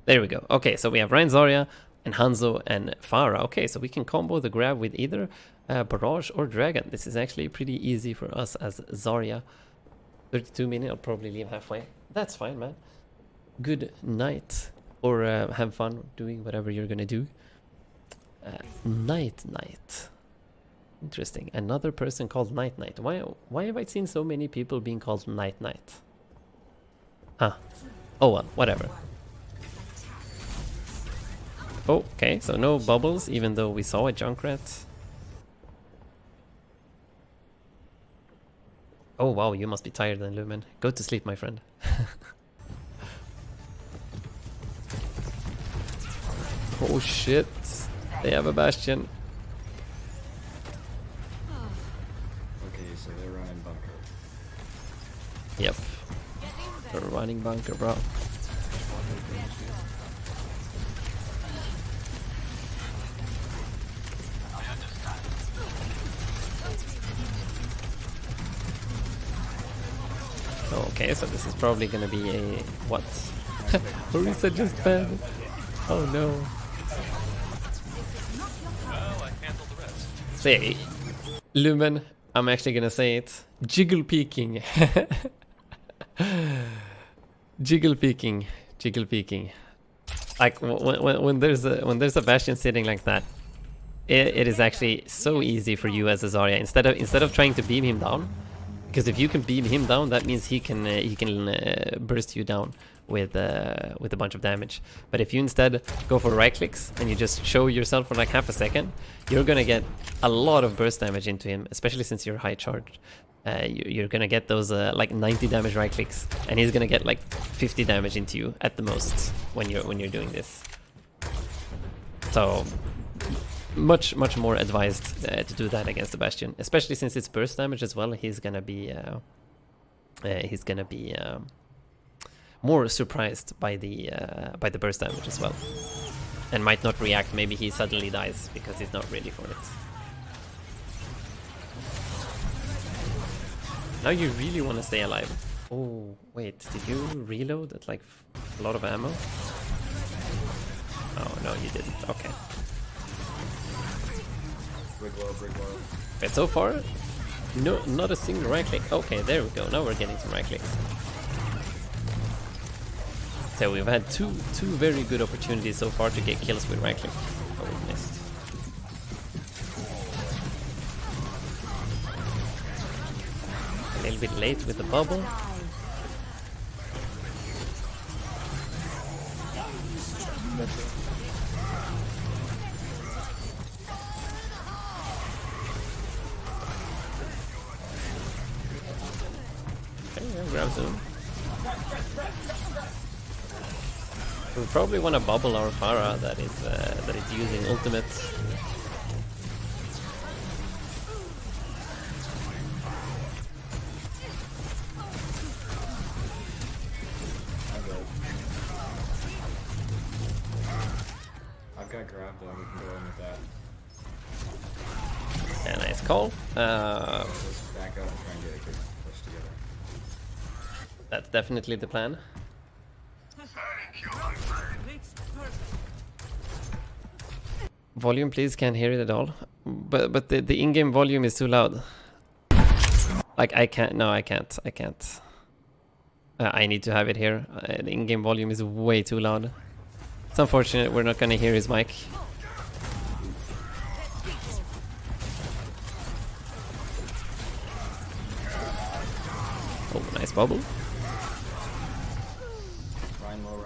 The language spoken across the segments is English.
There we go. Okay, so we have Rein, Zarya, and Hanzo and Pharah. Okay, so we can combo the grab with either Barrage or Dragon. This is actually pretty easy for us as Zarya. 32 minutes, I'll probably leave halfway. That's fine, man. Good night. Or have fun doing whatever you're gonna do. Night. Interesting. Another person called Night. Why have I seen so many people being called Night? Huh. Oh well, whatever. Okay, so no bubbles, even though we saw a Junkrat. Oh wow, you must be tired then, Lumen. Go to sleep, my friend. Oh shit, they have a Bastion. Okay, so they're running bunker. Yep. They're running bunker, bro. Okay, so this is probably gonna be a... what? Orisa just fed. Oh no. Well, I handled the rest. Say, Lumen, I'm actually gonna say it. Jiggle peeking. Jiggle peeking. Like when there's a Bastion sitting like that, it is actually so easy for you as a Zarya. Instead of trying to beam him down, because if you can beam him down, that means he can burst you down with a bunch of damage. But if you instead go for right clicks and you just show yourself for like half a second, you're gonna get a lot of burst damage into him, especially since you're high charged. You're gonna get those like 90 damage right clicks, and he's gonna get like 50 damage into you at the most when you're doing this. So much more advised to do that against the Bastion, especially since it's burst damage as well. He's gonna be more surprised by the burst damage as well, and might not react. Maybe he suddenly dies because he's not ready for it. Now you really want to stay alive. Oh wait, did you reload at like a lot of ammo? Oh no, you didn't. Okay. Brig low. But so far, no, not a single right click. Okay, there we go. Now we're getting some right clicks. So we've had two very good opportunities so far to get kills with right click. Oh, we missed. A little bit late with the bubble. Okay, yeah, grab zoom. We probably want to bubble our Pharah that is using ultimate. I've got grab though, we can go in with that. Yeah, nice call. Let's back up and try and get a good push together. That's definitely the plan. Volume, please. Can't hear it at all. But the in-game volume is too loud. Like I can't. No, I can't. I need to have it here. The in-game volume is way too loud. It's unfortunate we're not gonna hear his mic. Oh, nice bubble. Ryan low.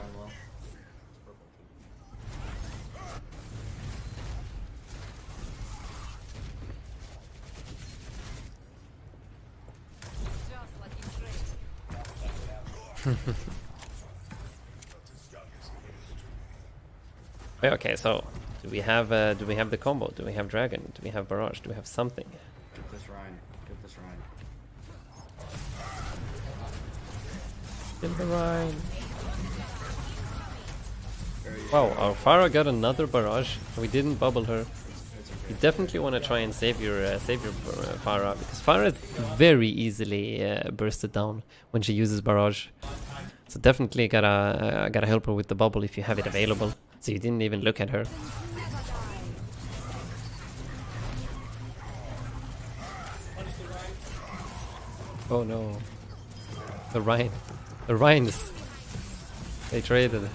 Okay, so do we have the combo? Do we have Dragon? Do we have Barrage? Do we have something? Get this Ryan. Kill the Rhine. Wow, our Pharah got another Barrage. We didn't bubble her. You definitely want to try and save your Pharah, because Pharah is very easily bursted down when she uses Barrage. So definitely gotta help her with the bubble if you have it available. So you didn't even look at her. Oh no. The Rhines. They traded.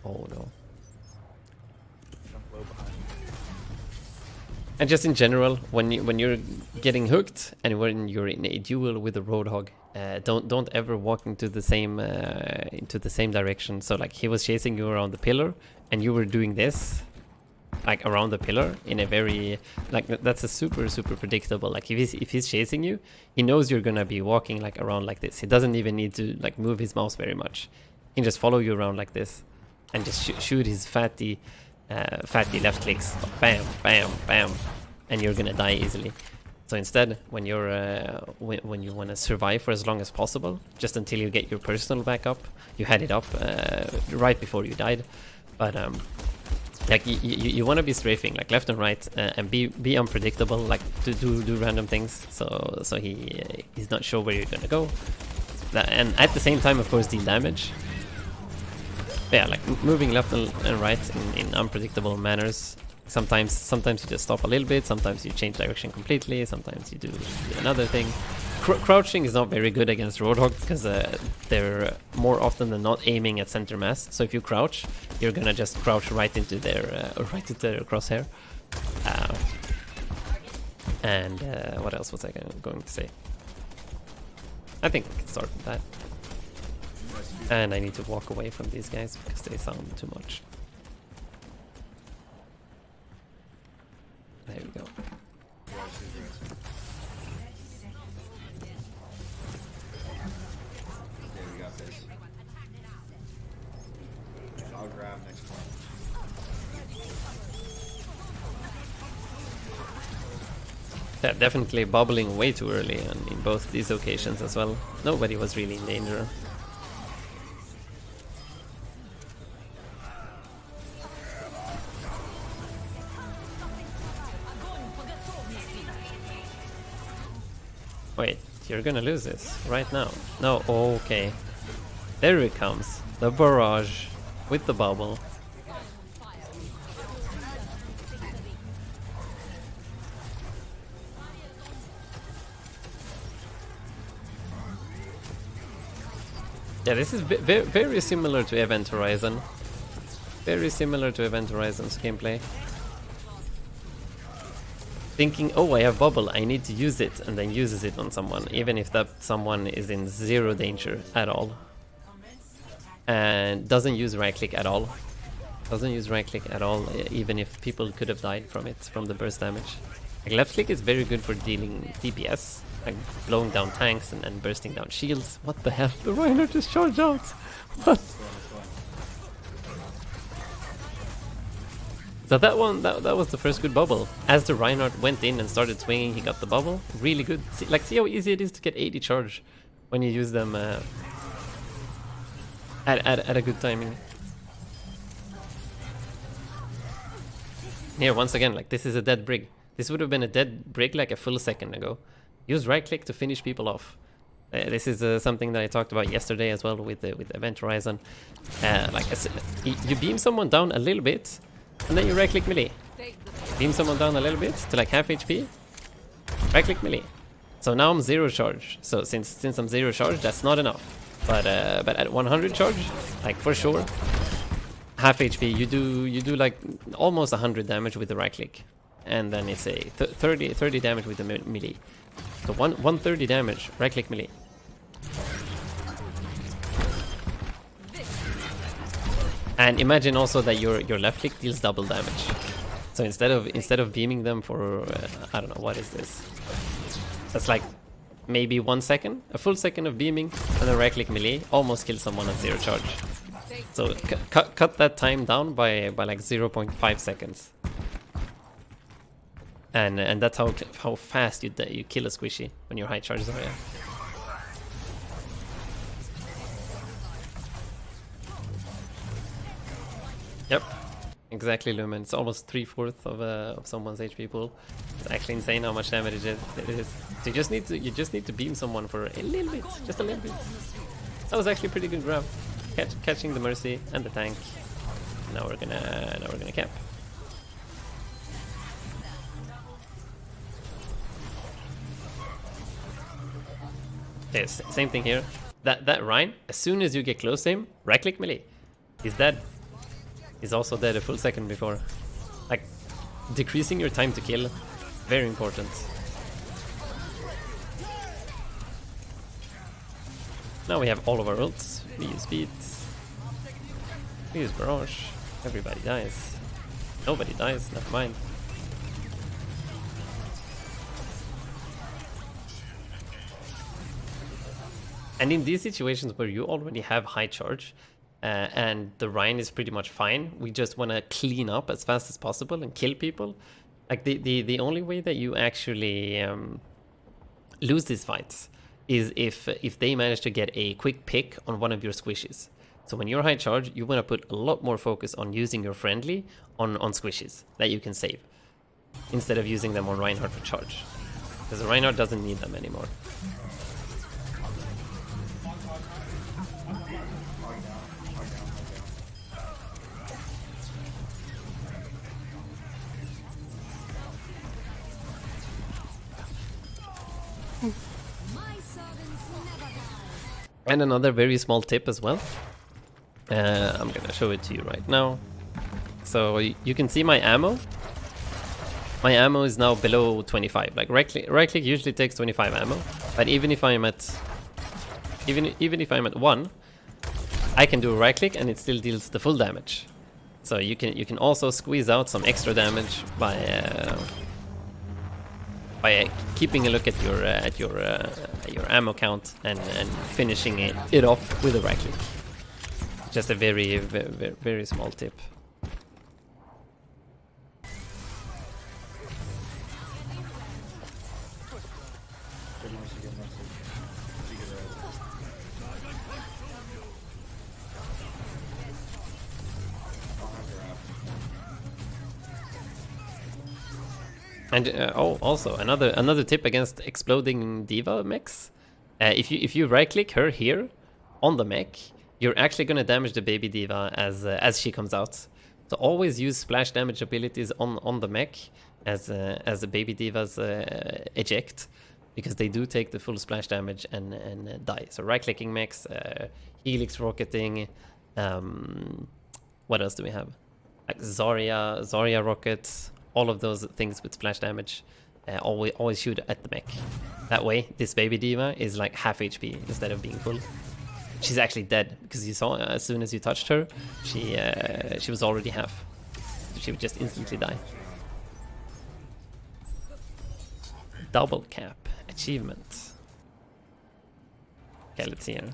Oh no. And just in general, when you're getting hooked and when you're in a duel with a Roadhog, don't ever walk into the same direction. So like he was chasing you around the pillar, and you were doing this, like around the pillar in a very like that's a super predictable. Like if he's chasing you, he knows you're gonna be walking like around like this. He doesn't even need to like move his mouse very much. He can just follow you around like this, and just shoot his fatty left clicks, bam, bam, bam, and you're gonna die easily. So instead, when you're when you want to survive for as long as possible, just until you get your personal back up, you had it up right before you died. But like you want to be strafing like left and right and be unpredictable, like to do random things. So he's not sure where you're gonna go, and at the same time, of course, deal damage. Yeah, like moving left and right in unpredictable manners. Sometimes you just stop a little bit, sometimes you change direction completely, sometimes you do another thing. Crouching is not very good against Roadhog because they're more often than not aiming at center mass. So if you crouch, you're gonna just crouch right into their crosshair. And what else was I going to say? I think we can start with that. And I need to walk away from these guys because they sound too much. There we go. Okay, we got this. I'll grab next one. Yeah, definitely bubbling way too early in both these occasions as well. Nobody was really in danger. Wait, you're gonna lose this right now. No, okay. There it comes. The barrage with the bubble. Yeah, this is very similar to Event Horizon. Very similar to Event Horizon's gameplay. Thinking, oh, I have bubble, I need to use it, and then uses it on someone, even if that someone is in zero danger at all. And doesn't use right click at all. Doesn't use right click at all, even if people could have died from it, from the burst damage. Like left click is very good for dealing DPS, like blowing down tanks and bursting down shields. What the hell? The Reinhardt just charged out! What? So that one, that was the first good bubble. As the Reinhardt went in and started swinging, he got the bubble. Really good. See how easy it is to get 80 charge when you use them at a good timing. Here, once again, like this is a dead brig. This would have been a dead brig like a full second ago. Use right click to finish people off. This is something that I talked about yesterday as well with Event Horizon. Like you beam someone down a little bit, and then you right click melee. Beam someone down a little bit to like half HP. Right click melee. So now I'm 0 charge. So since I'm 0 charge, that's not enough. But at 100 charge, like for sure, half HP, you do like almost 100 damage with the right click, and then it's a 30 damage with the melee. So 130 damage, right click melee. And imagine also that your left click deals double damage. So instead of beaming them for I don't know, what is this? That's like maybe 1 second, a full second of beaming, and then right click melee almost kills someone at 0 charge. So cut that time down by like 0.5 seconds. And that's how fast you kill a squishy when you're high charge Zarya. Yep, Exactly, Lumen. It's almost 3/4 of someone's HP pool. It's actually insane how much damage it is. So you just need to beam someone for a little bit, just a little bit. That was actually a pretty good grab, catching the Mercy and the tank. Now we're gonna cap. Yes, same thing here. That Rein, as soon as you get close to him, right click melee. He's dead. He's also dead a full second before. Like, decreasing your time to kill, very important. Now we have all of our ults. We use speed. We use barrage. Everybody dies. Nobody dies, never mind. And in these situations where you already have high charge, and the Rein is pretty much fine, we just want to clean up as fast as possible and kill people. Like the only way that you actually lose these fights is if they manage to get a quick pick on one of your squishes. So when you're high charge, you want to put a lot more focus on using your friendly on squishes that you can save, instead of using them on Reinhardt for charge, because Reinhardt doesn't need them anymore. And another very small tip as well. I'm gonna show it to you right now. So you can see my ammo. My ammo is now below 25. Like right click usually takes 25 ammo, but even if I'm at 1, I can do a right click and it still deals the full damage. So you can also squeeze out some extra damage by keeping a look at your ammo count and finishing it off with a right click. Just a very small tip. And also another tip against exploding diva mechs. If you right click her here on the mech, you're actually gonna damage the baby diva as she comes out. So always use splash damage abilities on the mech as the baby divas eject, because they do take the full splash damage and die. So right clicking mechs, helix rocketing. What else do we have? Like Zarya rockets. All of those things with splash damage, always shoot at the mech. That way, this baby diva is like half HP instead of being full. She's actually dead, because you saw as soon as you touched her, she was already half. So she would just instantly die. Double cap achievement. Okay, let's see here.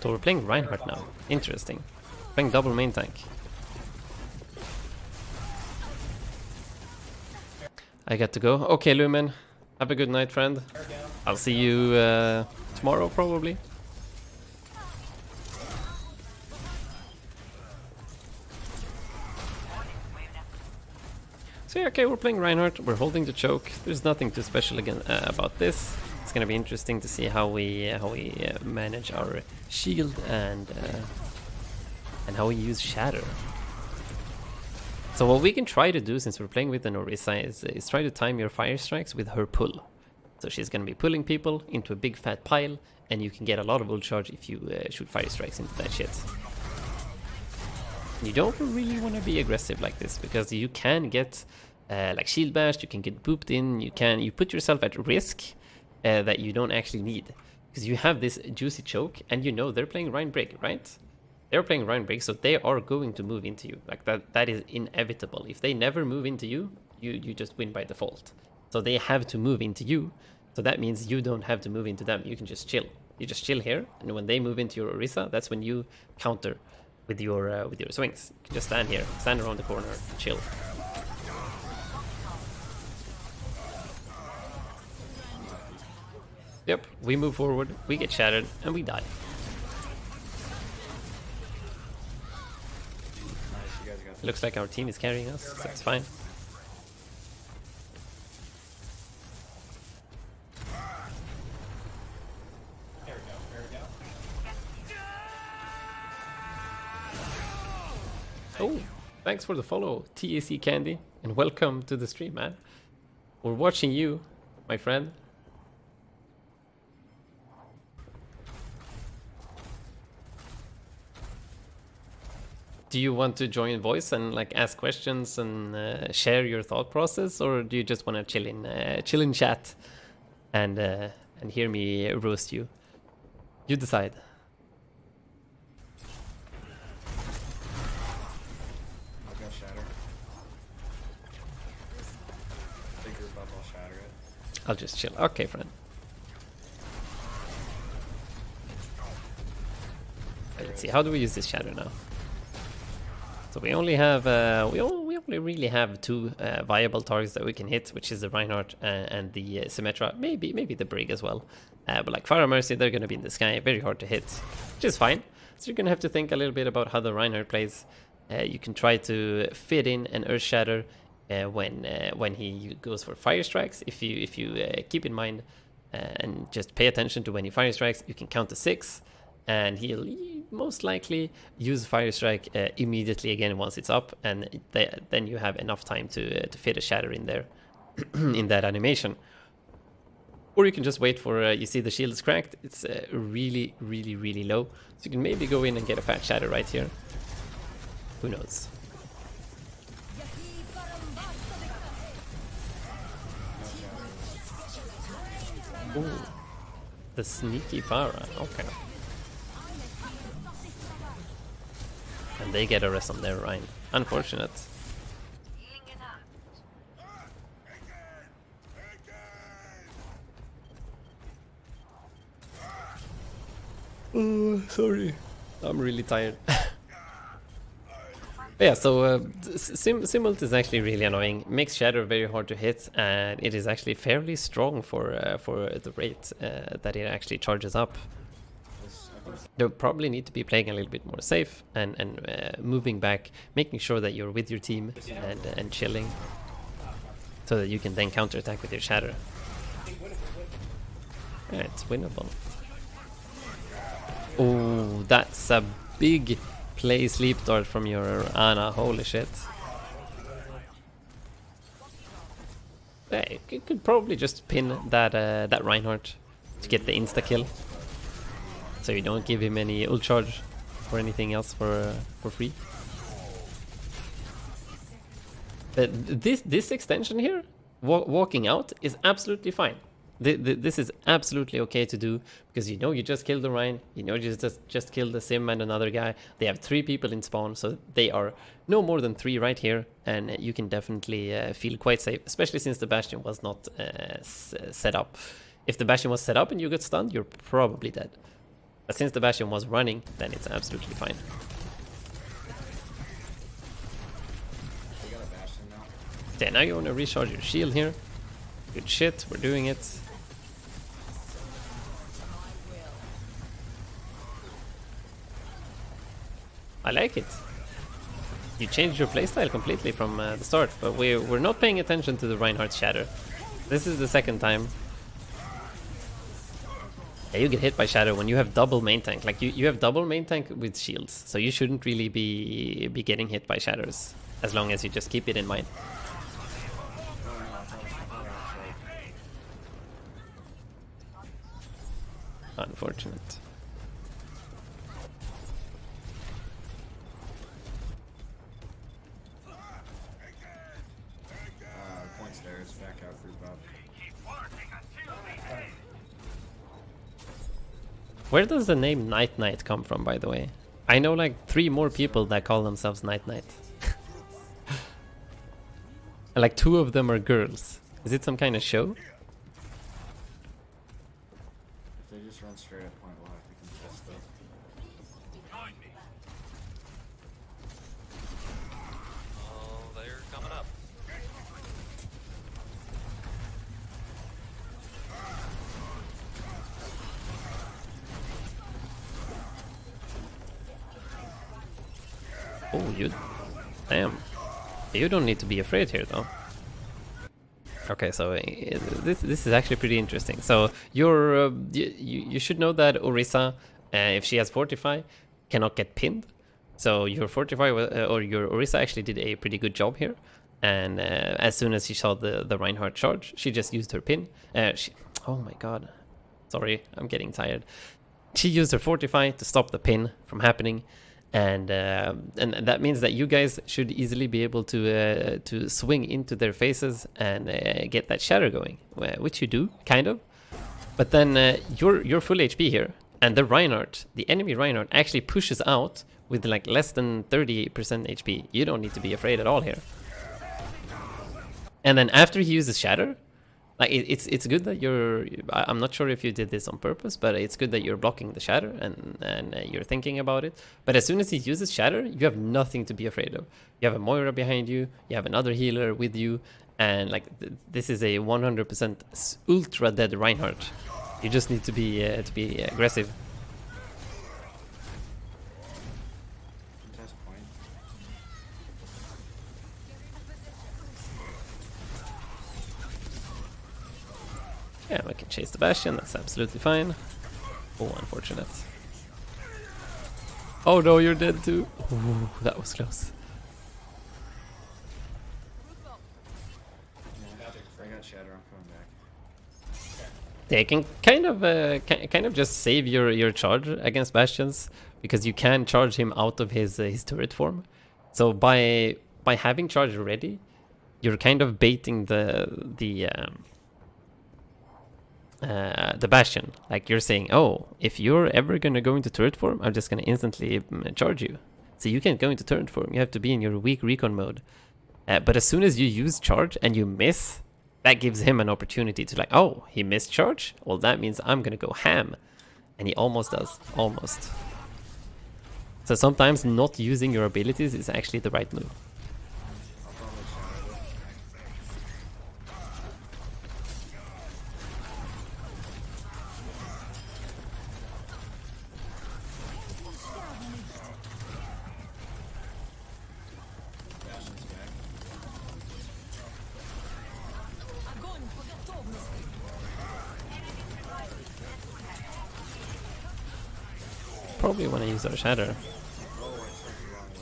So we're playing Reinhardt now. Interesting. Playing double main tank. I got to go. Okay, Lumen. Have a good night, friend. I'll see you tomorrow, probably. So yeah, okay, we're playing Reinhardt. We're holding the choke. There's nothing too special again about this. It's gonna be interesting to see how we manage our shield and how we use shatter. So what we can try to do, since we're playing with the Orisa, is try to time your fire strikes with her pull. So she's gonna be pulling people into a big fat pile, and you can get a lot of ult charge if you shoot fire strikes into that shit. You don't really want to be aggressive like this, because you can get like shield bashed, you can get booped in, you put yourself at risk that you don't actually need, because you have this juicy choke and you know they're playing Rein Break, right? They're playing Ryan break, so they are going to move into you. Like that is inevitable. If they never move into you, you just win by default. So they have to move into you. So that means you don't have to move into them. You can just chill. You just chill here, and when they move into your Orisa, that's when you counter with your swings. You can just stand here, stand around the corner, chill. Yep, we move forward, we get shattered, and we die. Nice, you guys got Looks like our team is carrying us, so it's fine. Oh, thanks for the follow, TAC Candy, and welcome to the stream, man. We're watching you, my friend. Do you want to join voice and like ask questions and share your thought process, or do you just want to chill in chat and hear me roast you? You decide. I'll go shatter. Big group up, I'll shatter it. I'll just chill. Okay, friend. Let's see. How do we use this shadow now? So we only have we only really have two viable targets that we can hit, which is the Reinhardt and the Symmetra, maybe the Brig as well. But like Fire Mercy, they're going to be in the sky, very hard to hit, which is fine. So you're going to have to think a little bit about how the Reinhardt plays. You can try to fit in an Earth Shatter when he goes for Fire Strikes. If you keep in mind and just pay attention to when he Fire Strikes, you can count to 6. And he'll most likely use Fire Strike immediately again once it's up, and then you have enough time to fit a Shatter in there, in that animation. Or you can just wait for, you see the shield is cracked, it's really low, so you can maybe go in and get a fat Shatter right here. Who knows? Ooh, the sneaky Pharah, okay. And they get a rest on their Rhine. Unfortunate. Oh, sorry. I'm really tired. Yeah, so Simult is actually really annoying. Makes Shatter very hard to hit, and it is actually fairly strong for the rate that it actually charges up. They'll probably need to be playing a little bit more safe and moving back, making sure that you're with your team and chilling, so that you can then counterattack with your Shatter. Yeah, it's winnable. Oh, that's a big play sleep dart from your Ana. Holy shit. Hey, you could probably just pin that Reinhardt to get the insta kill. So you don't give him any ult charge or anything else for free. But this extension here, walking out, is absolutely fine. This is absolutely okay to do, because you know you just killed the Rhine, you know you just killed the Sim and another guy. They have 3 people in spawn, so they are no more than 3 right here, and you can definitely feel quite safe, especially since the Bastion was not set up. If the Bastion was set up and you got stunned, you're probably dead. But since the Bastion was running, then it's absolutely fine. We got a Bastion now. Yeah, now you want to recharge your shield here. Good shit, we're doing it. I like it. You changed your playstyle completely from the start, but we're not paying attention to the Reinhardt Shatter. This is the second time. Yeah, you get hit by Shadow when you have double main tank. Like you have double main tank with shields, so you shouldn't really be getting hit by Shadows, as long as you just keep it in mind. Unfortunate. Point stairs, back out, group up. Where does the name Night Knight come from, by the way? I know like 3 more people that call themselves Night Knight. And like 2 of them are girls. Is it some kind of show? If they just run straight at point left, we can test them. Oh, they're coming up. Oh, you... Damn. You don't need to be afraid here, though. Okay, so this is actually pretty interesting. So you should know that Orisa, if she has Fortify, cannot get pinned. So your Fortify or your Orisa actually did a pretty good job here. And as soon as she saw the Reinhardt charge, she just used her pin. Oh my god, sorry, I'm getting tired. She used her Fortify to stop the pin from happening. And that means that you guys should easily be able to swing into their faces and get that shatter going, which you do, kind of. But then you're full HP here, and the Reinhardt, the enemy Reinhardt, actually pushes out with like less than 30% HP. You don't need to be afraid at all here. And then after he uses shatter, like it's good that I'm not sure if you did this on purpose, but it's good that you're blocking the shatter and you're thinking about it. But as soon as he uses shatter, you have nothing to be afraid of. You have a Moira behind you, you have another healer with you, and like this is a 100% ultra dead Reinhardt. You just need to be aggressive. Test point. Yeah, we can chase the Bastion, that's absolutely fine. Oh, unfortunate. Oh no, you're dead too. Ooh, that was close. I got shatter. I'm coming back. They can kind of just save your charge against Bastions, because you can charge him out of his turret form. So by having charge ready, you're kind of baiting the Bastion. Like you're saying, oh, if you're ever gonna go into turret form, I'm just gonna instantly charge you. So you can't go into turret form. You have to be in your weak recon mode. But as soon as you use charge and you miss, that gives him an opportunity to like, oh, he missed charge? Well, that means I'm gonna go ham. And he almost does. Almost. So sometimes not using your abilities is actually the right move. I'll probably shatter this. Bastion's back. Probably want to use our shatter. Oh, I checked the wrong way.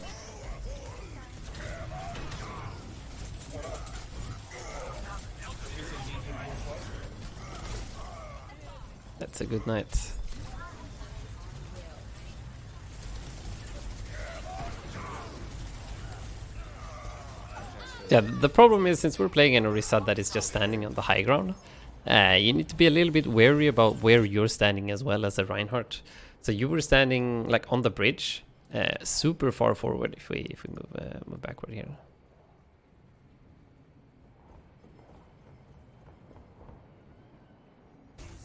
That's a good night. Yeah, the problem is, since we're playing an Orisa that is just standing on the high ground, you need to be a little bit wary about where you're standing as well as a Reinhardt. So you were standing like on the bridge, super far forward. If we move backward here.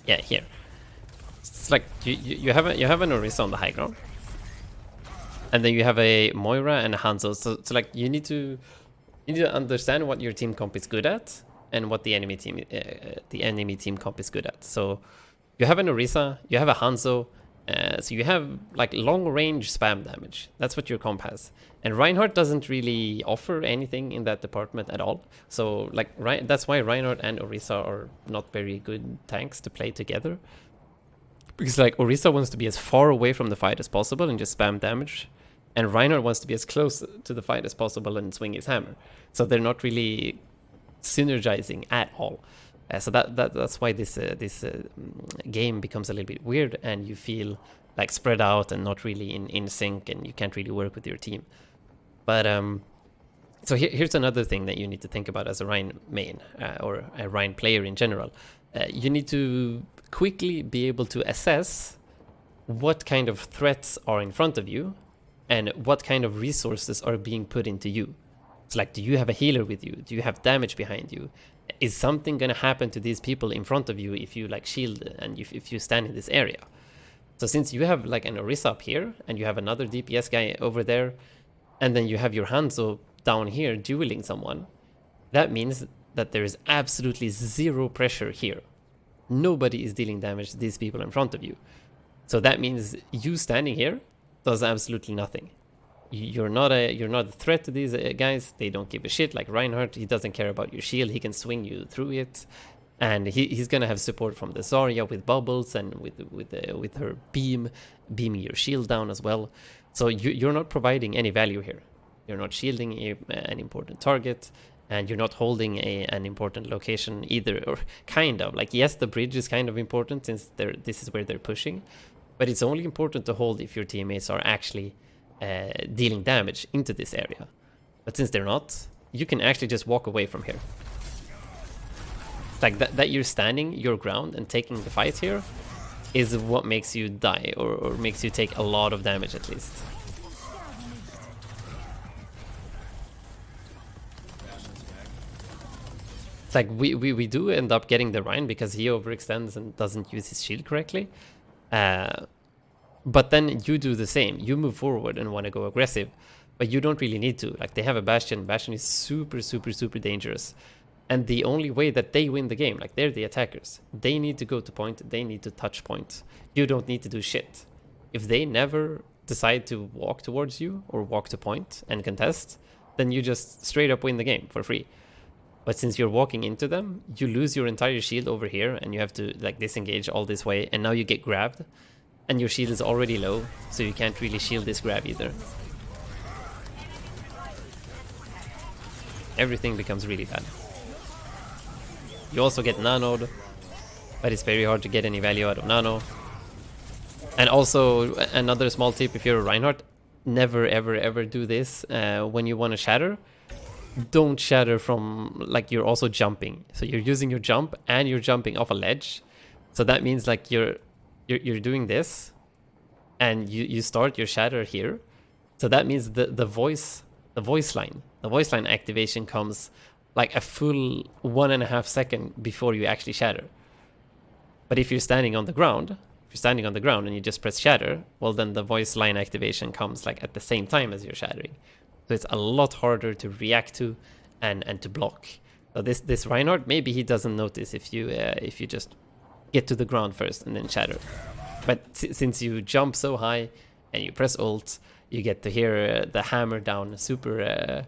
Yeah, here. It's like you have an Orisa on the high ground, and then you have a Moira and a Hanzo. So like you need to understand what your team comp is good at and what the enemy team comp is good at. So you have an Orisa, you have a Hanzo, so you have like long range spam damage. That's what your comp has. And Reinhardt doesn't really offer anything in that department at all. So like that's why Reinhardt and Orisa are not very good tanks to play together. Because like Orisa wants to be as far away from the fight as possible and just spam damage. And Reinhardt wants to be as close to the fight as possible and swing his hammer. So they're not really synergizing at all. So that's why this game becomes a little bit weird, and you feel like spread out and not really in sync, and you can't really work with your team. But so here's another thing that you need to think about as a Rein main or a Rein player in general. You need to quickly be able to assess what kind of threats are in front of you and what kind of resources are being put into you. It's like, do you have a healer with you? Do you have damage behind you? Is something gonna happen to these people in front of you if you like shield and if you stand in this area? So since you have like an Orisa up here and you have another DPS guy over there, and then you have your Hanzo down here dueling someone, that means that there is absolutely zero pressure here. Nobody is dealing damage to these people in front of you. So that means you standing here does absolutely nothing. You're not a threat to these guys. They don't give a shit. Like Reinhardt, he doesn't care about your shield. He can swing you through it, and he's gonna have support from the Zarya with bubbles and with her beaming your shield down as well. So you're not providing any value here. You're not shielding an important target, and you're not holding an important location either. Or kind of like, yes, the bridge is kind of important since this is where they're pushing, but it's only important to hold if your teammates are actually dealing damage into this area. But since they're not, you can actually just walk away from here. Like that you're standing your ground and taking the fight here is what makes you die, or makes you take a lot of damage at least. It's like we do end up getting the Rein because he overextends and doesn't use his shield correctly. But then you do the same. You move forward and want to go aggressive, but you don't really need to. Like, they have a Bastion. Bastion is super, super, super dangerous. And the only way that they win the game, like, they're the attackers. They need to go to point. They need to touch point. You don't need to do shit. If they never decide to walk towards you or walk to point and contest, then you just straight up win the game for free. But since you're walking into them, you lose your entire shield over here and you have to like disengage all this way, and now you get grabbed. And your shield is already low, so you can't really shield this grab either. Everything becomes really bad. You also get nanoed, but it's very hard to get any value out of nano. And also, another small tip if you're a Reinhardt, never ever ever do this when you want to shatter. Don't shatter from, like, you're also jumping. So you're using your jump and you're jumping off a ledge. So that means like you're doing this, and you start your shatter here. So that means the voice line activation comes like a full 1.5 seconds before you actually shatter. But if you're standing on the ground, and you just press shatter, well, then the voice line activation comes like at the same time as you're shattering. So it's a lot harder to react to and to block. So this Reinhardt, maybe he doesn't notice if you just get to the ground first and then shatter. But since you jump so high and you press ult, you get to hear the hammer down super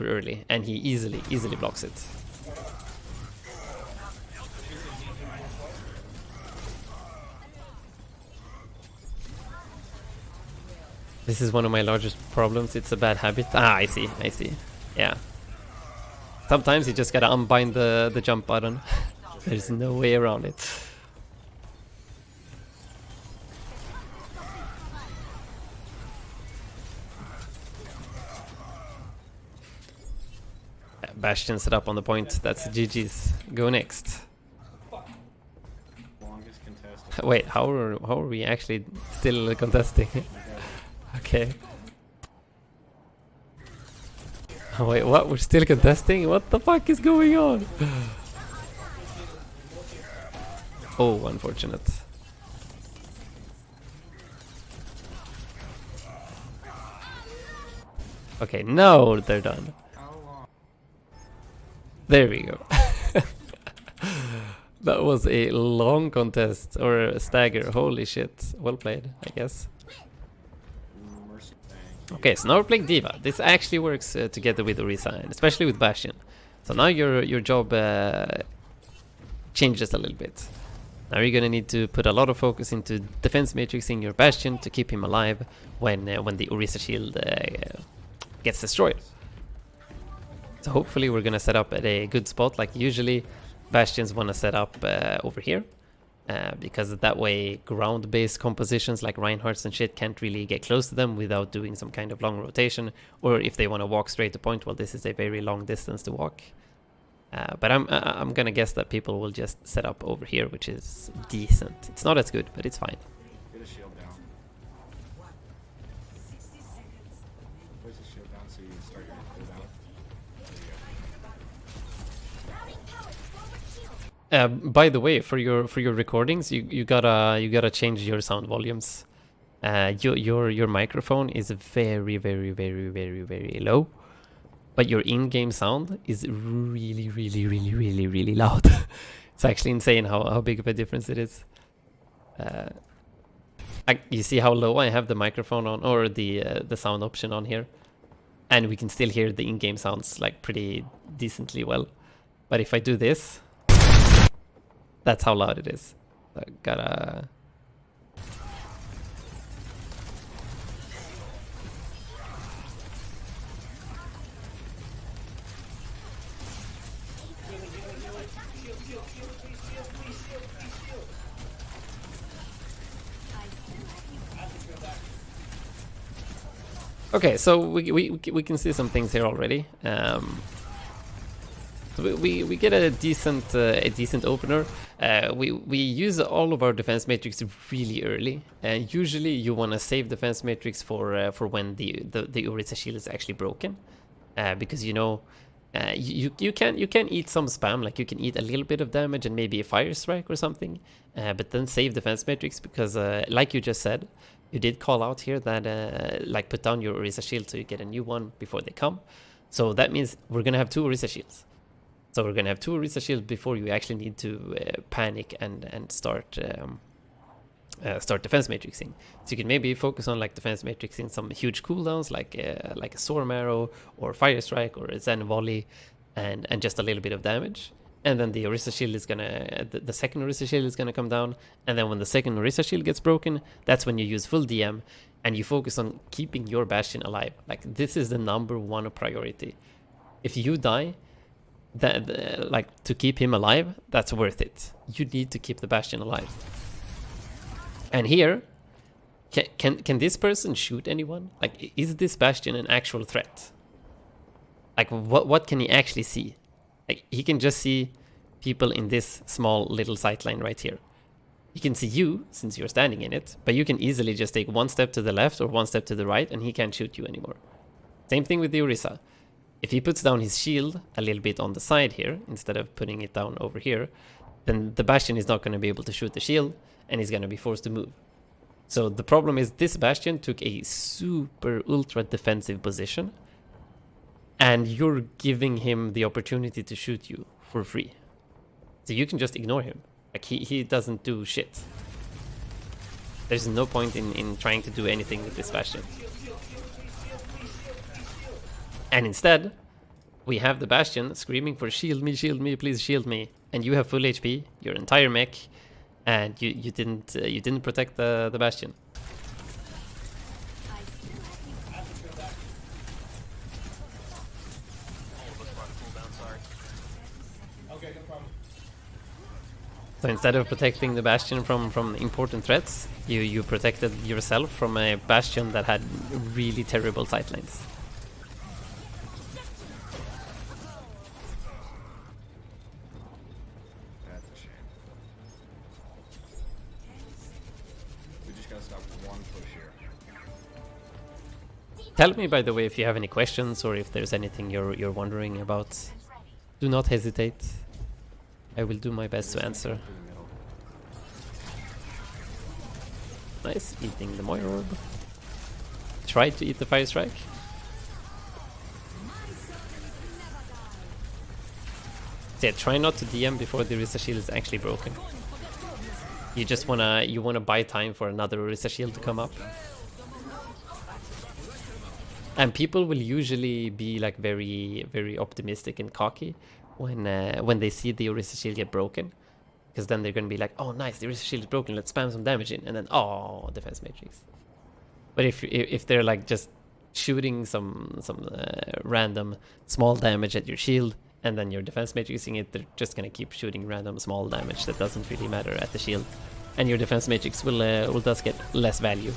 early, and he easily blocks it. This is one of my largest problems. It's a bad habit. Ah, I see. Yeah. Sometimes you just gotta unbind the jump button. There's no way around it. Bastion set up on the point. That's GG's. Go next. Longest contest. Wait, how are we actually still contesting? Okay. Oh, wait, what? We're still contesting? What the fuck is going on? Oh, unfortunate. Okay, now they're done. There we go. That was a long contest, or a stagger. Holy shit. Well played, I guess. Okay, so now we're playing Diva. This actually works together with Orisa, and especially with Bastion. So now your job changes a little bit. Now you're gonna need to put a lot of focus into defense matrixing your Bastion to keep him alive when the Orisa shield gets destroyed. So hopefully we're gonna set up at a good spot. Like usually Bastions want to set up over here. Because that way ground-based compositions like Reinhardt's and shit can't really get close to them without doing some kind of long rotation. Or if they want to walk straight to point, well, this is a very long distance to walk. But I'm gonna guess that people will just set up over here, which is decent. It's not as good, but it's fine. Get a shield down. By the way, for your recordings, you gotta change your sound volumes. Your microphone is very very very very very low, but your in-game sound is really really really really really loud. It's actually insane how big of a difference it is. You see how low I have the microphone on, or the sound option on here, and we can still hear the in-game sounds like pretty decently well. But if I do this, that's how loud it is. So gotta. Okay, so we can see some things here already. So we get a decent opener. We use all of our defense matrix really early, and usually you want to save defense matrix for when the Orisa shield is actually broken, because you know you can eat some spam, like you can eat a little bit of damage and maybe a fire strike or something, but then save defense matrix because like you just said, you did call out here that like put down your Orisa shield so you get a new one before they come. So that means we're gonna have 2 Orisa shields. So we're gonna have 2 Orisa shields before you actually need to panic and start defense matrixing. So you can maybe focus on like defense matrixing some huge cooldowns like a Storm Arrow or Fire Strike or a Zen Volley, and just a little bit of damage. And then the Orisa shield is gonna, the second Orisa shield is gonna come down. And then when the second Orisa shield gets broken, that's when you use full DM and you focus on keeping your Bastion alive. Like this is the #1 priority. If you die, that like to keep him alive, that's worth it. You need to keep the Bastion alive. And here, can this person shoot anyone? Like, is this Bastion an actual threat? Like, what can he actually see? Like, he can just see people in this small little sightline right here. He can see you, since you're standing in it, but you can easily just take 1 step to the left or 1 step to the right, and he can't shoot you anymore. Same thing with the Orisa. If he puts down his shield a little bit on the side here, instead of putting it down over here, then the Bastion is not going to be able to shoot the shield, and he's going to be forced to move. So the problem is this Bastion took a super ultra defensive position, and you're giving him the opportunity to shoot you for free. So you can just ignore him. Like he doesn't do shit. There's no point in trying to do anything with this Bastion. And instead, we have the Bastion screaming for shield me, please shield me. And you have full HP, your entire mech, and you didn't protect the Bastion. So instead of protecting the Bastion from important threats, you protected yourself from a Bastion that had really terrible sightlines. That's a shame. We just gotta stop 1 push here. Tell me, by the way, if you have any questions or if there's anything you're wondering about. Do not hesitate. I will do my best to answer. Nice, eating the Moira Orb. Try to eat the Fire Strike. So yeah, try not to DM before the Orisa shield is actually broken. You just wanna buy time for another Orisa shield to come up. And people will usually be like very, very optimistic and cocky when they see the Orisa shield get broken, because then they're gonna be like, "Oh, nice, the Orisa shield is broken. Let's spam some damage in," and then, "Oh, defense matrix." But if they're like just shooting some random small damage at your shield, and then you're defense matrixing it, they're just gonna keep shooting random small damage that doesn't really matter at the shield, and your defense matrix will thus get less value.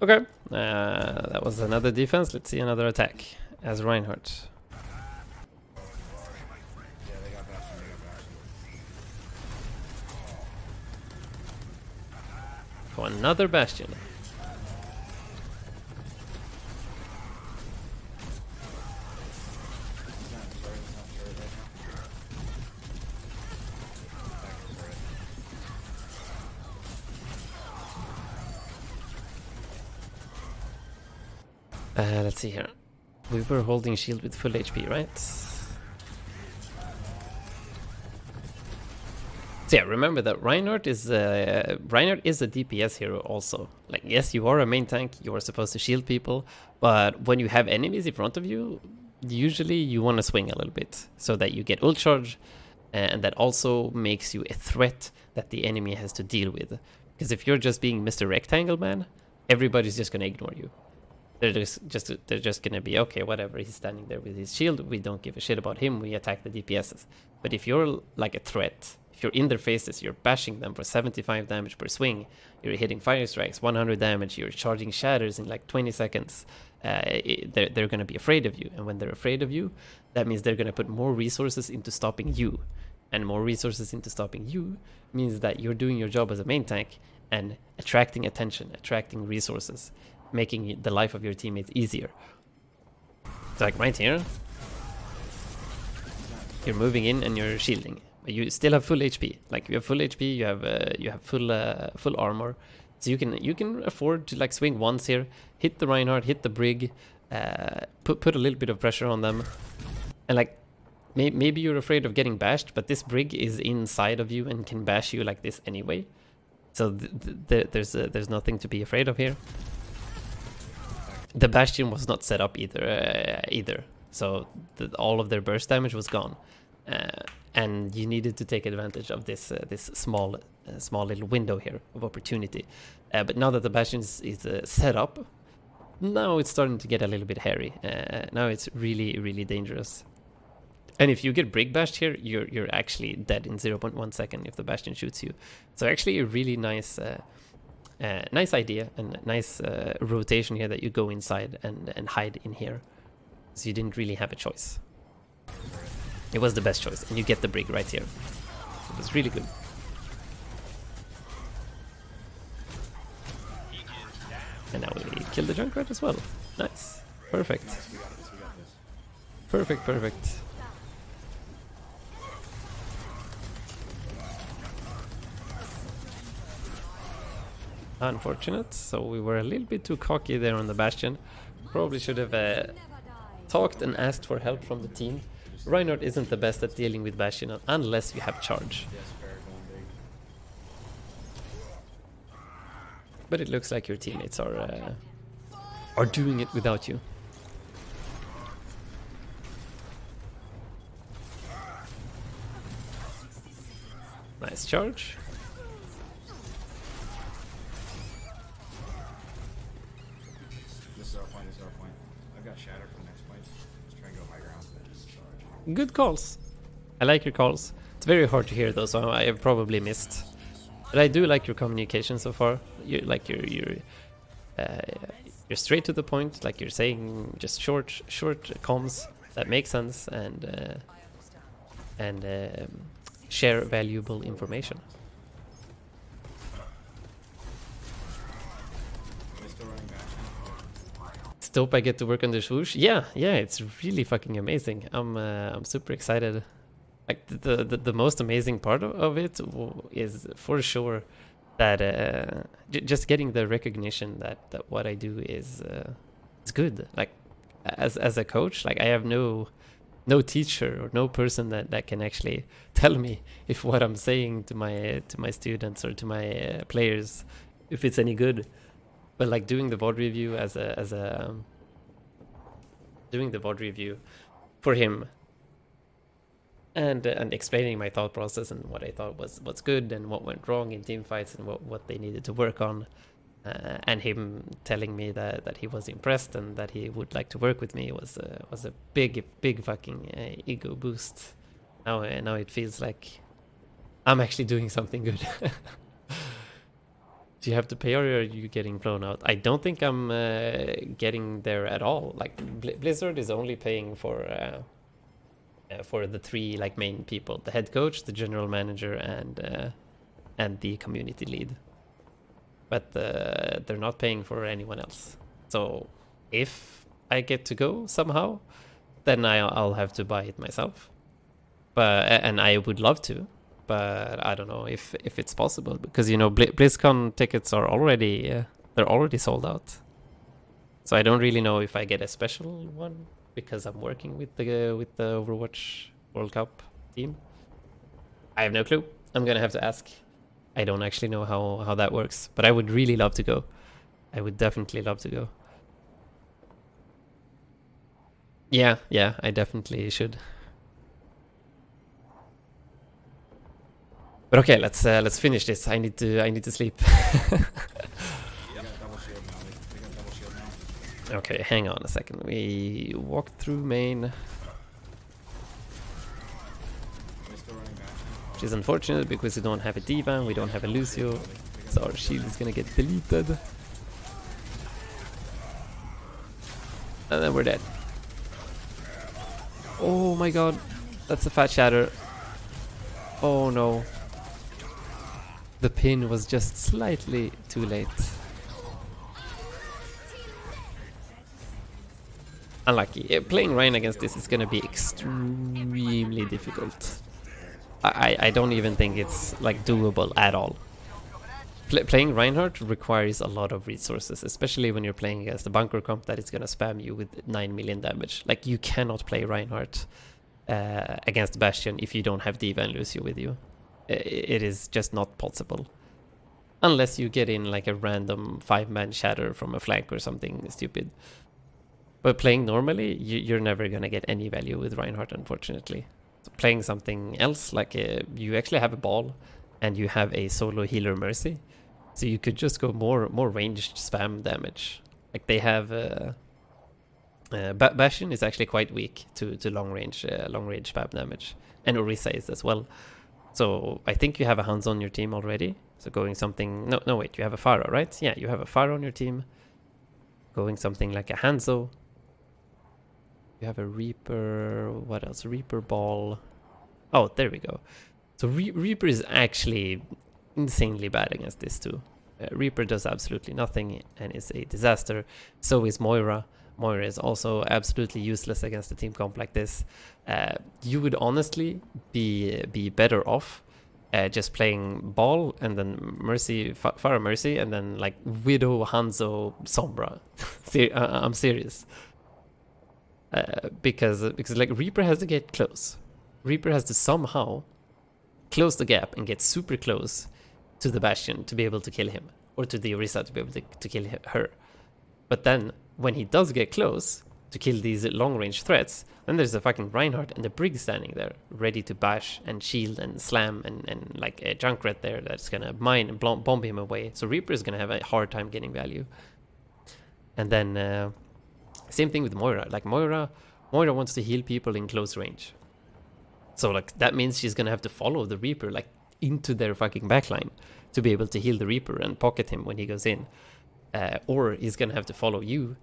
Okay, That was another defense. Let's see another attack as Reinhardt. Yeah, they got Bastion, they got Bastion. For another Bastion. He's not turret, he's not turret right now. Back to turret. Let's see here. We were holding shield with full HP, right? So yeah, remember that Reinhardt is a DPS hero also. Like, yes, you are a main tank, you are supposed to shield people, but when you have enemies in front of you, usually you want to swing a little bit so that you get ult charge, and that also makes you a threat that the enemy has to deal with. Because if you're just being Mr. Rectangle Man, everybody's just gonna ignore you. They're just gonna be okay, whatever. He's standing there with his shield. We don't give a shit about him. We attack the DPSs. But if you're like a threat, if you're in their faces, you're bashing them for 75 damage per swing. You're hitting fire strikes, 100 damage. You're charging shatters in like 20 seconds. They're gonna be afraid of you, and when they're afraid of you, that means they're gonna put more resources into stopping you. And more resources into stopping you means that you're doing your job as a main tank and attracting attention, attracting resources, making the life of your teammates easier. So like right here, you're moving in and you're shielding, but you still have full HP. Like you have full HP, you have full armor, so you can afford to like swing once here, hit the Reinhardt, hit the Brig, put a little bit of pressure on them, and like maybe you're afraid of getting bashed, but this Brig is inside of you and can bash you like this anyway. So there's nothing to be afraid of here. The Bastion was not set up either, so all of their burst damage was gone, and you needed to take advantage of this small little window here of opportunity. But now that the Bastion is set up, now it's starting to get a little bit hairy. Now it's really dangerous. And if you get Brig bashed here, you're actually dead in 0.1 second if the Bastion shoots you. So actually a really nice nice idea and nice rotation here that you go inside and hide in here. So you didn't really have a choice. It was the best choice, and you get the Brig right here. It was really good. And now we kill the Junkrat as well. Nice. Perfect. Nice, we got this, we got this. Perfect. Unfortunate, so we were a little bit too cocky there on the Bastion. Probably should have talked and asked for help from the team. Reinhardt isn't the best at dealing with Bastion unless you have charge. Yes, fair, going big. But it looks like your teammates are doing it without you. Nice charge. This is our point, this is our point. I've got Shatter for the next point. Let's try and go high ground. Charge. Good calls. I like your calls. It's very hard to hear though, so I have probably missed. But I do like your communication so far. You like you're straight to the point. Like you're saying just short comms that make sense and share valuable information. Are they still running Bastion? It's dope I get to work on the swoosh. Yeah, it's really fucking amazing. I'm super excited. Like the most amazing part of it is for sure that just getting the recognition that what I do is good. Like as a coach, like I have no teacher or no person that can actually tell me if what I'm saying to my students or to my players if it's any good. But like doing the VOD review doing the VOD review for him and explaining my thought process and what I thought was what's good and what went wrong in team fights and what they needed to work on, and him telling me that he was impressed and that he would like to work with me was a big fucking ego boost. Now it feels like I'm actually doing something good. Do you have to pay or are you getting blown out? I don't think I'm getting there at all. Like Blizzard is only paying for the three like main people: the head coach, the general manager, and the community lead. But they're not paying for anyone else. So if I get to go somehow, then I'll have to buy it myself. And I would love to, but I don't know if it's possible, because you know BlizzCon tickets are already they're already sold out. So I don't really know if I get a special one because I'm working with the Overwatch World Cup team. I have no clue. I'm gonna have to ask. I don't actually know how that works, but I would really love to go. I would definitely love to go. Yeah, I definitely should. But okay, let's finish this. I need to sleep. They got double shield now. They got double shield now. Okay, hang on a second. We walked through main, They're still running back. which is unfortunate because we don't have a D.Va, we don't have a Lucio, so our shield is gonna get deleted. And then we're dead. Oh my god, that's a fat shatter. Oh no. The pin was just slightly too late. Unlucky. Playing Ryan against this is gonna be extremely difficult. I don't even think it's like doable at all. Playing Reinhardt requires a lot of resources, especially when you're playing against a bunker comp that is gonna spam you with 9 million damage. Like, you cannot play Reinhardt against Bastion if you don't have D.Va and Lucio with you. It is just not possible. Unless you get in like a random 5-man shatter from a flank or something stupid. But playing normally, you're never gonna get any value with Reinhardt, unfortunately. So playing something else, like you actually have a ball and you have a solo healer Mercy, so you could just go more ranged spam damage. Like they have Bastion is actually quite weak to long range spam damage, and Orisa is as well. So I think you have a Hanzo on your team already. So going something... No, wait, you have a Pharah, right? Yeah, you have a Pharah on your team. Going something like a Hanzo. You have a Reaper... What else? Reaper Ball. Oh, there we go. So Reaper is actually insanely bad against this too. Reaper does absolutely nothing and is a disaster. So is Moira. Moira is also absolutely useless against a team comp like this. You would honestly be better off just playing Ball and then Mercy, Pharah Mercy, and then like Widow, Hanzo, Sombra. I'm serious. Because like Reaper has to get close. Reaper has to somehow close the gap and get super close to the Bastion to be able to kill him, or to the Orisa to be able to kill her. But then when he does get close to kill these long-range threats, then there's a fucking Reinhardt and the Brig standing there, ready to bash and shield and slam, and like a Junkrat there that's gonna mine and bomb him away. So Reaper is gonna have a hard time getting value. And then same thing with Moira. Like Moira wants to heal people in close range. So like that means she's gonna have to follow the Reaper like into their fucking backline to be able to heal the Reaper and pocket him when he goes in. Or he's gonna have to follow you,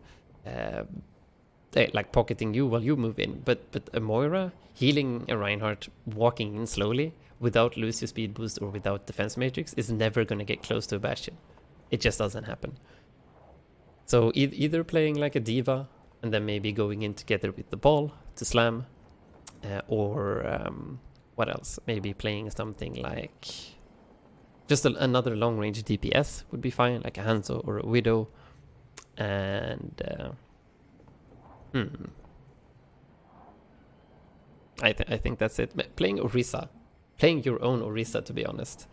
like pocketing you while you move in. But a Moira healing a Reinhardt walking in slowly without Lucio speed boost or without defense matrix is never gonna get close to a Bastion. It just doesn't happen. So either playing like a D.Va and then maybe going in together with the Ball to slam, or what else? Maybe playing something like just another long range DPS would be fine, like a Hanzo or a Widow. And I think that's it. Playing Orisa, playing your own Orisa, to be honest,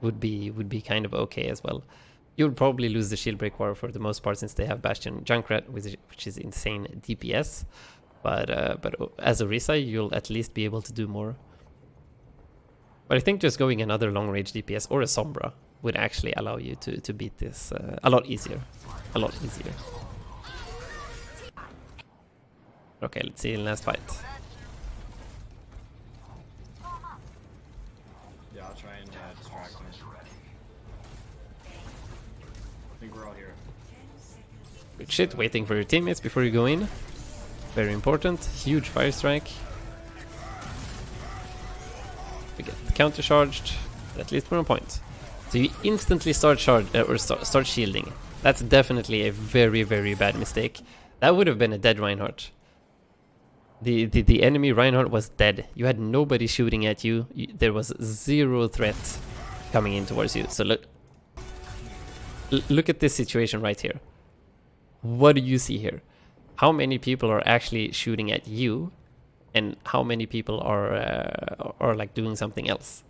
would be kind of okay as well. You'll probably lose the shield break war for the most part, since they have Bastion Junkrat, which is insane DPS. But as Orisa, you'll at least be able to do more. But I think just going another long range DPS or a Sombra would actually allow you to beat this a lot easier. A lot easier. Okay, let's see the last fight. Yeah, I'll try and distract him. I think we're all here. Good shit, waiting for your teammates before you go in. Very important. Huge fire strike. We get counter charged. At least we're on point. So you instantly start start shielding. That's definitely a very, very bad mistake. That would have been a dead Reinhardt. The enemy Reinhardt was dead. You had nobody shooting at you. There was zero threat coming in towards you. So look at this situation right here. What do you see here? How many people are actually shooting at you, and how many people are like doing something else?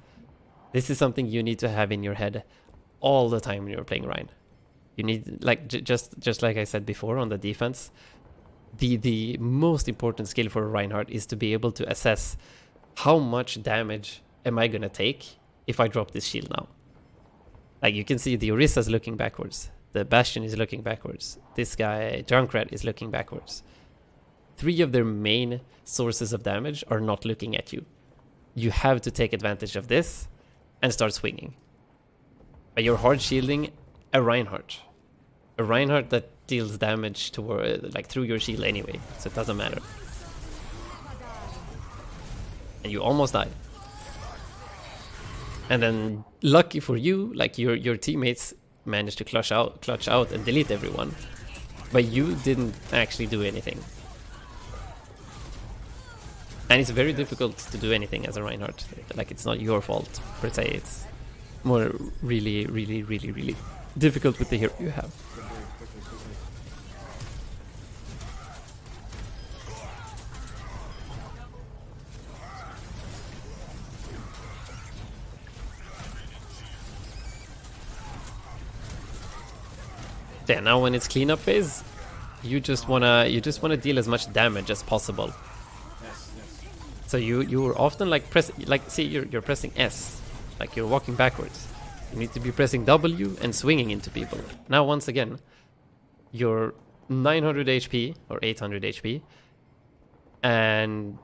This is something you need to have in your head all the time when you're playing Rein. You need, like, just like I said before on the defense, the most important skill for a Reinhardt is to be able to assess how much damage am I gonna take if I drop this shield now. Like, you can see the Orissa's looking backwards. The Bastion is looking backwards. This guy, Junkrat, is looking backwards. 3 of their main sources of damage are not looking at you. You have to take advantage of this and start swinging. But you're hard shielding a Reinhardt. A Reinhardt that deals damage toward, like, through your shield anyway, so it doesn't matter. And you almost die. And then, lucky for you, like, your teammates managed to clutch out and delete everyone, but you didn't actually do anything. And it's very difficult to do anything as a Reinhardt. Like, it's not your fault per se. It's more really difficult with the hero you have. Yeah, now when it's cleanup phase, you just wanna deal as much damage as possible. Yes, yes. So you're often like see you're pressing S, like you're walking backwards. You need to be pressing W and swinging into people. Now once again, you're 900 HP or 800 HP, and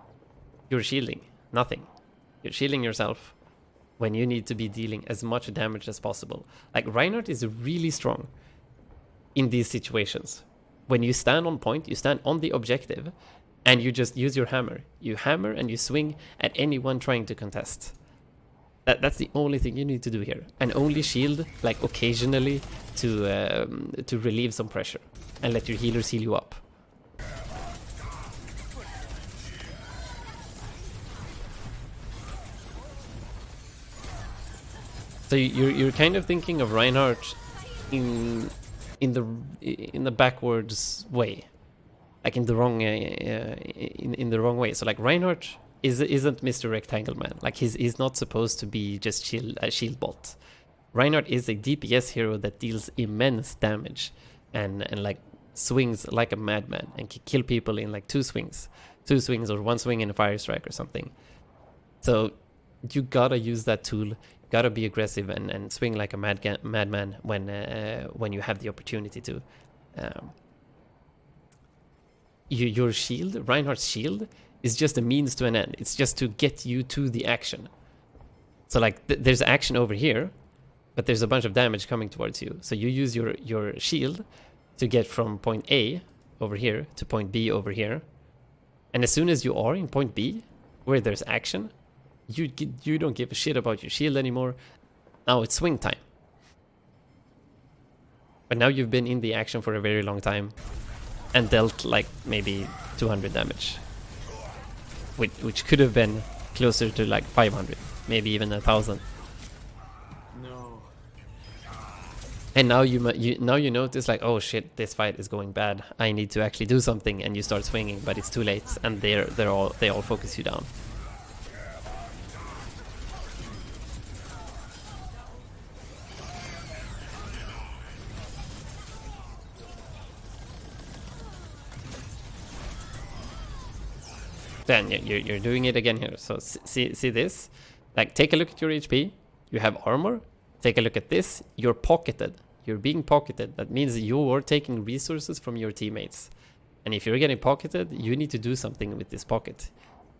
you're shielding nothing. You're shielding yourself when you need to be dealing as much damage as possible. Like, Reinhardt is really strong in these situations. When you stand on point, you stand on the objective, and you just use your hammer. You hammer and you swing at anyone trying to contest. That's the only thing you need to do here. And only shield, like, occasionally to relieve some pressure. And let your healers heal you up. So you're kind of thinking of Reinhardt in the backwards way, like in the wrong in the wrong way. So, like, Reinhardt isn't Mr. Rectangle Man. Like, he's not supposed to be just shield bot. Reinhardt is a DPS hero that deals immense damage and like swings like a madman and can kill people in like 2 swings or 1 swing and a fire strike or something. So you gotta use that tool. Gotta be aggressive and swing like a madman when you have the opportunity to. Your shield, Reinhardt's shield, is just a means to an end. It's just to get you to the action. So, like, there's action over here, but there's a bunch of damage coming towards you. So you use your shield to get from point A over here to point B over here. And as soon as you are in point B, where there's action, you don't give a shit about your shield anymore. Now it's swing time. But now you've been in the action for a very long time and dealt like maybe 200 damage, which could have been closer to like 500, maybe even 1,000. No. And now you notice, like, oh shit, this fight is going bad. I need to actually do something, and you start swinging, but it's too late, and they all focus you down. Then you're doing it again here. So see this? Like, take a look at your HP. You have armor. Take a look at this. You're pocketed. You're being pocketed. That means you're taking resources from your teammates. And if you're getting pocketed, you need to do something with this pocket.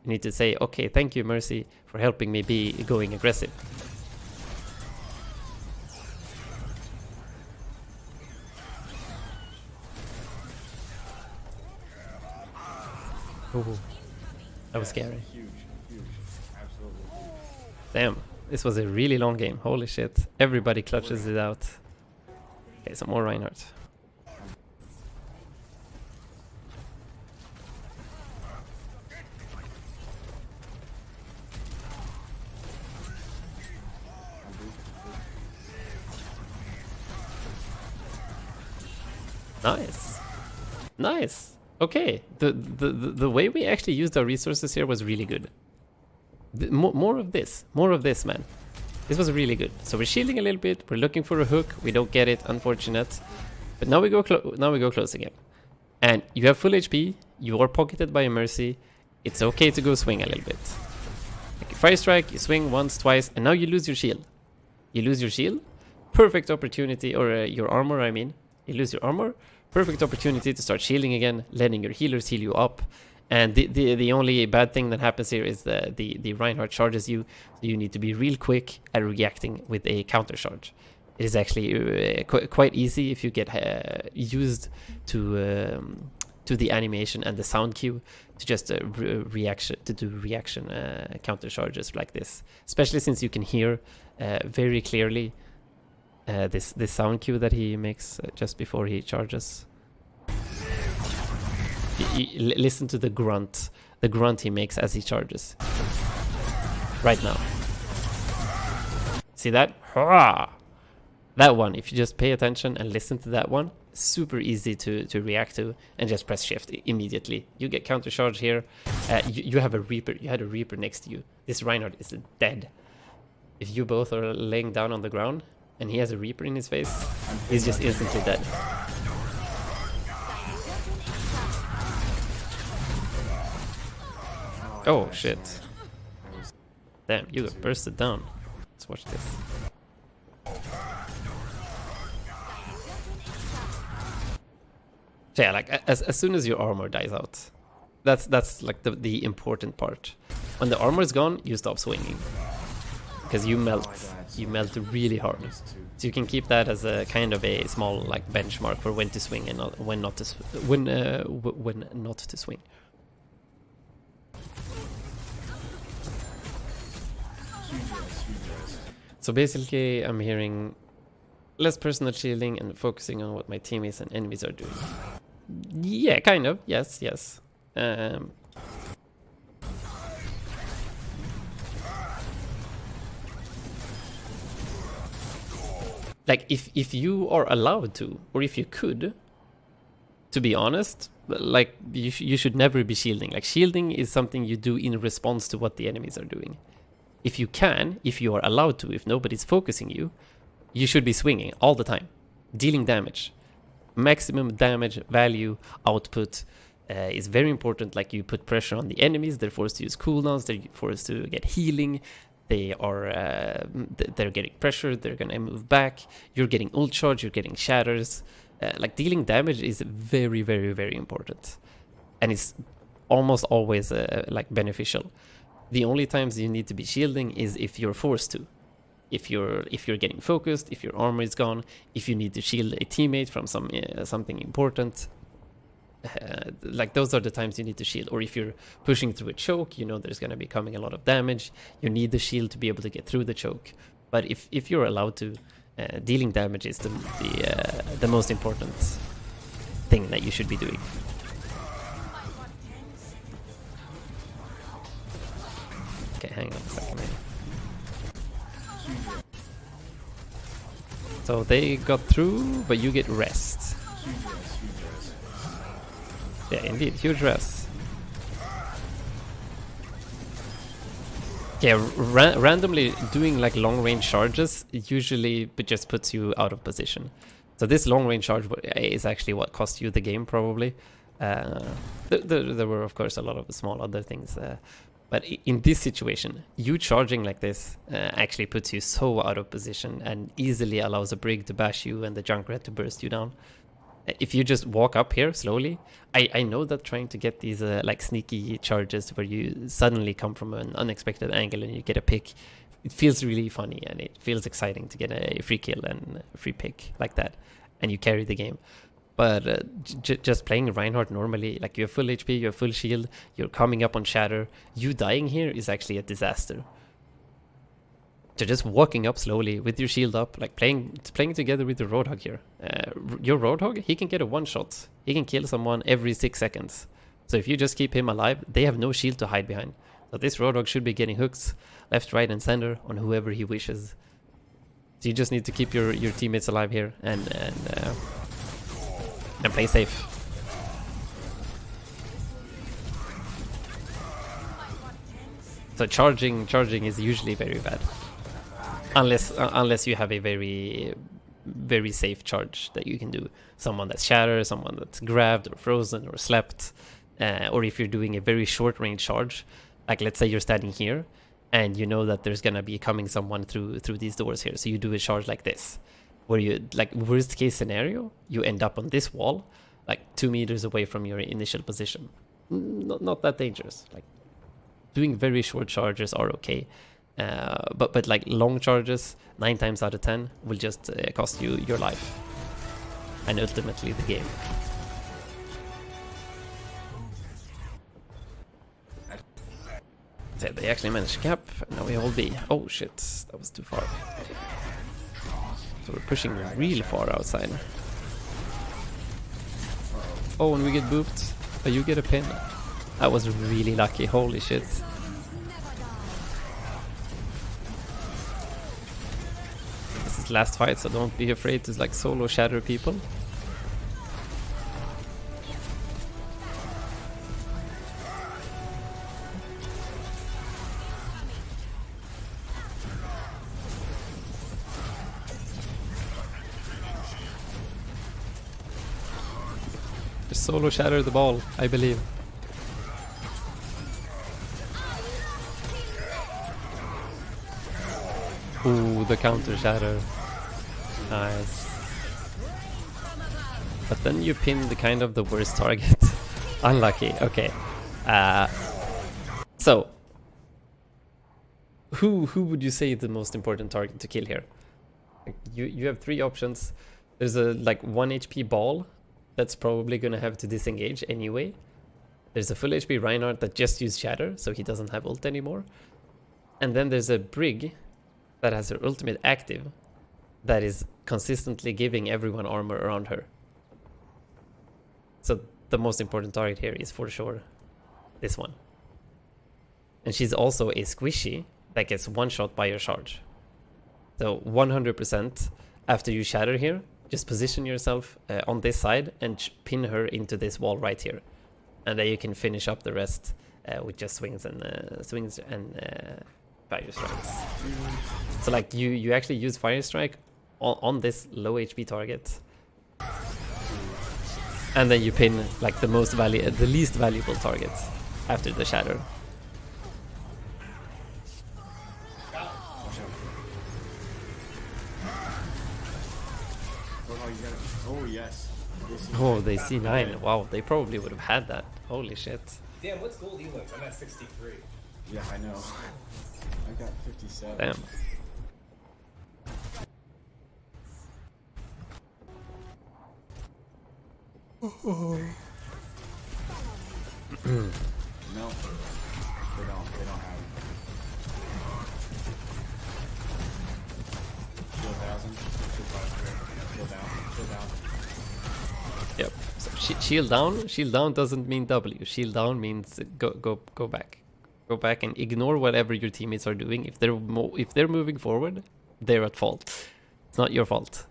You need to say, okay, thank you, Mercy, for helping me be going aggressive. Ooh, that was scary. Huge, huge, absolutely huge. Damn, this was a really long game. Holy shit. Everybody clutches it out. Okay, some more Reinhardt. Nice. Nice. Okay. The way we actually used our resources here was really good. More of this. More of this, man. This was really good. So we're shielding a little bit. We're looking for a hook. We don't get it, unfortunate. But now we go close again. And you have full HP. You are pocketed by a mercy. It's okay to go swing a little bit. Like a fire strike, you swing once, twice, and now you lose your shield. You lose your shield. Perfect opportunity, or your armor, I mean. You lose your armor. Perfect opportunity to start shielding again, letting your healers heal you up. And the only bad thing that happens here is the Reinhardt charges you. So you need to be real quick at reacting with a counter charge. It is actually quite easy if you get used to the animation and the sound cue to just do reaction counter charges like this. Especially since you can hear very clearly this sound cue that he makes just before he charges. Listen to the grunt he makes as he charges. Right now. See that? Hurrah! That one, if you just pay attention and listen to that one, super easy to react to, and just press shift immediately. You get counter charge here. You have a Reaper. You had a Reaper next to you. This Reinhardt is dead. If you both are laying down on the ground and he has a Reaper in his face, he's just instantly dead. Oh shit. Damn, you got bursted down. Let's watch this. So yeah, like as soon as your armor dies out, that's like the important part. When the armor is gone, you stop swinging. Because you melt really hard. So you can keep that as a kind of a small like benchmark for when to swing and when not to swing. So basically, I'm hearing less personal shielding and focusing on what my teammates and enemies are doing. Yeah, kind of. Yes. Like if you are allowed to, or if you could, to be honest, like you should never be shielding. Like shielding is something you do in response to what the enemies are doing. If you can, if you are allowed to, if nobody's focusing you, you should be swinging all the time, dealing damage. Maximum damage value output is very important. Like you put pressure on the enemies, they're forced to use cooldowns, they're forced to get healing. They're getting pressured, they're gonna move back. You're getting ult charge, you're getting shatters. Like dealing damage is very, very, very important, and it's almost always like beneficial. The only times you need to be shielding is if you're forced to. If you're getting focused, if your armor is gone, if you need to shield a teammate from something important. Like those are the times you need to shield. Or if you're pushing through a choke, you know there's going to be coming a lot of damage. You need the shield to be able to get through the choke. But if you're allowed to, dealing damage is the most important thing that you should be doing. Okay, hang on a second. So they got through, but you get rest. Yeah, indeed, huge rest. Yeah, randomly doing like long range charges usually just puts you out of position. So this long range charge is actually what cost you the game probably. There were of course a lot of small other things. But in this situation, you charging like this actually puts you so out of position and easily allows a Brig to bash you and the Junkrat to burst you down. If you just walk up here slowly, I know that trying to get these like sneaky charges where you suddenly come from an unexpected angle and you get a pick, it feels really funny and it feels exciting to get a free kill and a free pick like that, and you carry the game. But just playing Reinhardt normally, like you have full HP, you have full shield, you're coming up on shatter. You dying here is actually a disaster. So just walking up slowly with your shield up, like playing together with your Roadhog here. Your Roadhog, he can get a one-shot. He can kill someone every 6 seconds. So if you just keep him alive, they have no shield to hide behind. So this Roadhog should be getting hooks left, right, and center on whoever he wishes. So you just need to keep your teammates alive here and play safe. So charging is usually very bad, unless you have a very safe charge that you can do. Someone that's shattered, someone that's grabbed or frozen or slept, or if you're doing a very short range charge, like let's say you're standing here and you know that there's gonna be coming someone through these doors here, so you do a charge like this, where you, like, worst case scenario, you end up on this wall, like 2 meters away from your initial position. Not that dangerous. Like doing very short charges are okay, but like long charges, 9 times out of 10 will just cost you your life and ultimately the game. So they actually managed to cap. Now we hold B. Oh shit, that was too far. So we're pushing real far outside. Oh, and we get booped. Oh, you get a pin. That was really lucky. Holy shit. This is last fight, so don't be afraid to like solo shatter people. Just solo shatter the ball, I believe. Ooh, the counter shatter. Nice. But then you pin the kind of the worst target. Unlucky, okay. So, who would you say is the most important target to kill here? You have 3 options. There's a like 1 HP ball that's probably gonna have to disengage anyway. There's a full HP Reinhardt that just used shatter, so he doesn't have ult anymore. And then there's a Brig that has her ultimate active that is consistently giving everyone armor around her. So the most important target here is for sure this one. And she's also a squishy that gets one shot by your charge. So 100% after you shatter here, just position yourself on this side and pin her into this wall right here. And then you can finish up the rest with just swings and fire strikes. So like you actually use fire strike on this low HP target, and then you pin like the least valuable target after the shatter. Oh yes. Oh, they C9. Wow, they probably would have had that. Holy shit. Damn, what's gold elims? I'm at 63. Yeah, I know. I got 57. Damn. No. They don't have it. 2,000. 2,500. Shield down. Yep. So shield down doesn't mean W. Shield down means go back. Go back and ignore whatever your teammates are doing. If they're moving forward, they're at fault. It's not your fault.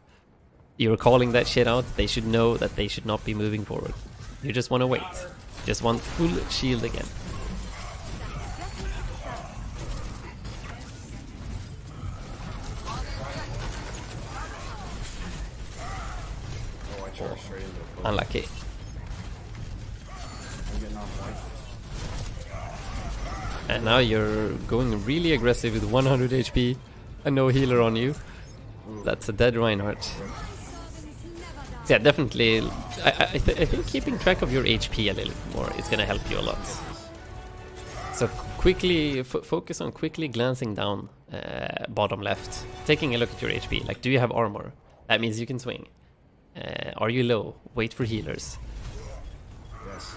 You're calling that shit out. They should know that they should not be moving forward. You just want to wait. Just want full shield again. Oh, I charged straight into the Unlucky. I'm getting off life. And now you're going really aggressive with 100 HP and no healer on you. That's a dead Reinhardt. Yeah, definitely. I think keeping track of your HP a little bit more is gonna help you a lot. So quickly focus on quickly glancing down bottom left, taking a look at your HP. Like, do you have armor? That means you can swing. Are you low? Wait for healers. Yes.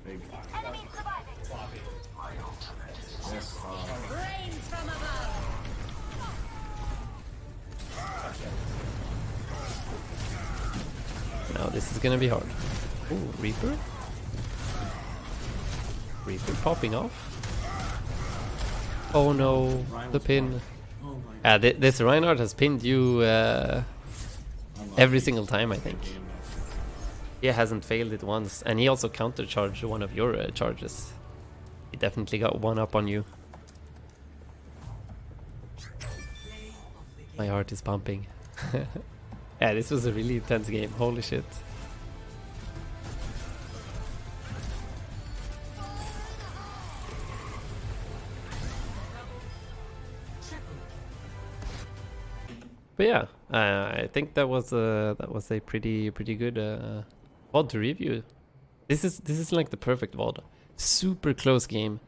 Big. Floppy. Yes. Rains from above. Now this is gonna be hard. Ooh, Reaper? Reaper popping off. Oh no, the pin. Oh my god. This Reinhardt has pinned you every single time, I think. He hasn't failed it once, and he also countercharged one of your charges. He definitely got one up on you. My heart is pumping. Yeah, this was a really intense game. Holy shit. But yeah, I think that was a pretty good VOD to review. This is like the perfect VOD. Super close game,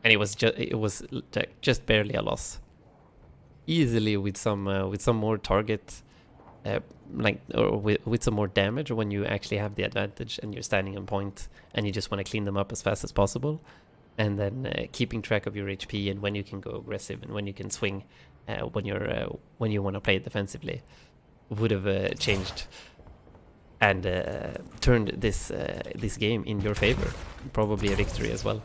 and it was just barely a loss. Easily with some more target, or with some more damage when you actually have the advantage and you're standing on point and you just want to clean them up as fast as possible, and then keeping track of your HP and when you can go aggressive and when you can swing. When you want to play defensively, would have changed and turned this game in your favor. Probably a victory as well.